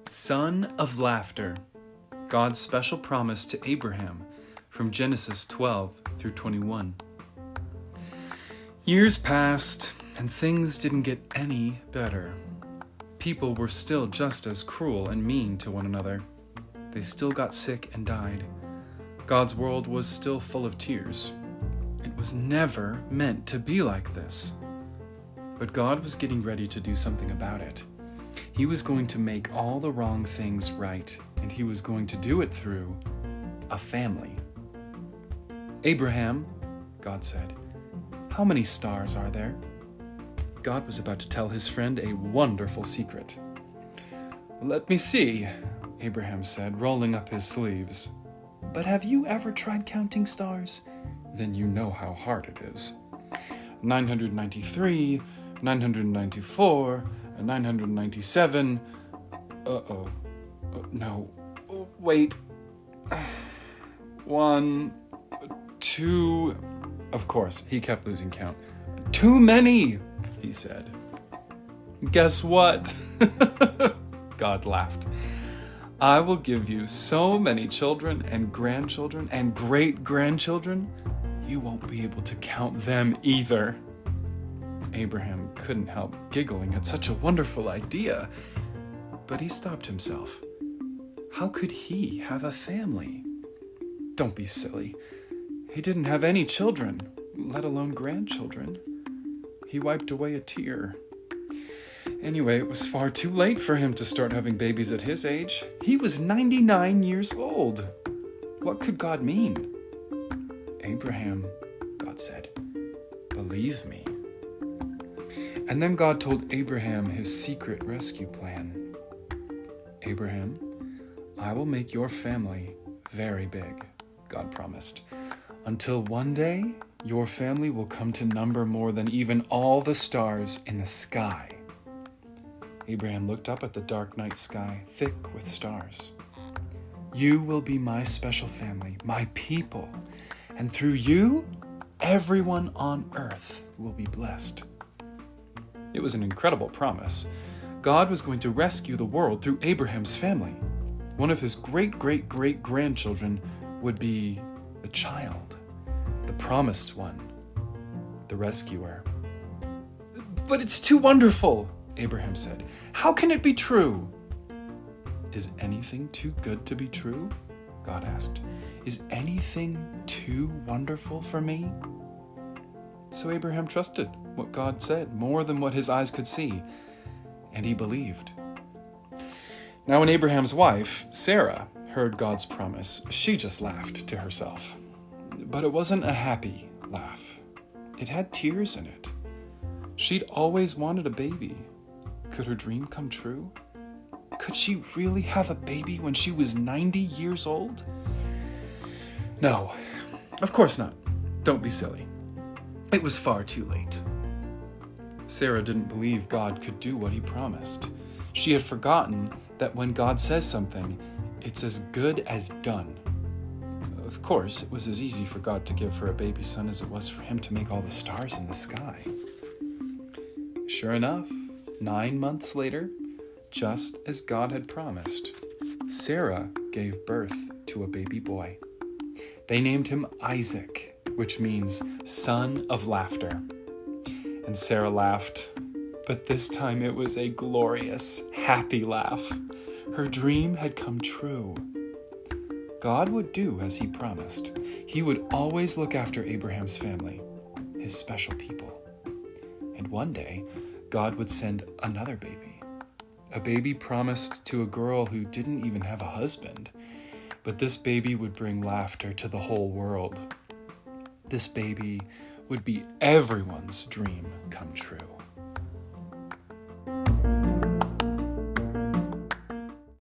Son of laughter, God's special promise to Abraham from Genesis 12 through 21. Years passed and things didn't get any better. People were still just as cruel and mean to one another. They still got sick and died. God's world was still full of tears. It was never meant to be like this. But God was getting ready to do something about it. He was going to make all the wrong things right, and he was going to do it through a family. Abraham, God said, how many stars are there? God was about to tell his friend a wonderful secret. Let me see, Abraham said, rolling up his sleeves. But have you ever tried counting stars? Then you know how hard it is. 993, 994, 997. No. Wait. 1, 2. Of course, he kept losing count. Too many, he said. Guess what? God laughed. I will give you so many children and grandchildren and great-grandchildren, you won't be able to count them either. Abraham couldn't help giggling at such a wonderful idea, but he stopped himself. How could he have a family? Don't be silly. He didn't have any children, let alone grandchildren. He wiped away a tear. Anyway, it was far too late for him to start having babies at his age. He was 99 years old. What could God mean? Abraham, God said, believe me. And then God told Abraham his secret rescue plan. Abraham, I will make your family very big, God promised, until one day your family will come to number more than even all the stars in the sky. Abraham looked up at the dark night sky, thick with stars. You will be my special family, my people, and through you, everyone on earth will be blessed. It was an incredible promise. God was going to rescue the world through Abraham's family. One of his great-great-great-grandchildren would be the child, the promised one, the rescuer. But it's too wonderful, Abraham said. How can it be true? Is anything too good to be true? God asked. Is anything too wonderful for me? So Abraham trusted what God said more than what his eyes could see, and he believed. Now when Abraham's wife, Sarah, heard God's promise, she just laughed to herself. But it wasn't a happy laugh. It had tears in it. She'd always wanted a baby. Could her dream come true? Could she really have a baby when she was 90 years old? No, of course not. Don't be silly. It was far too late. Sarah didn't believe God could do what he promised. She had forgotten that when God says something, it's as good as done. Of course, it was as easy for God to give her a baby son as it was for him to make all the stars in the sky. Sure enough, 9 months later, just as God had promised, Sarah gave birth to a baby boy. They named him Isaac, which means son of laughter. And Sarah laughed, but this time it was a glorious, happy laugh. Her dream had come true. God would do as he promised. He would always look after Abraham's family, his special people. And one day, God would send another baby, a baby promised to a girl who didn't even have a husband. But this baby would bring laughter to the whole world. This baby would be everyone's dream come true.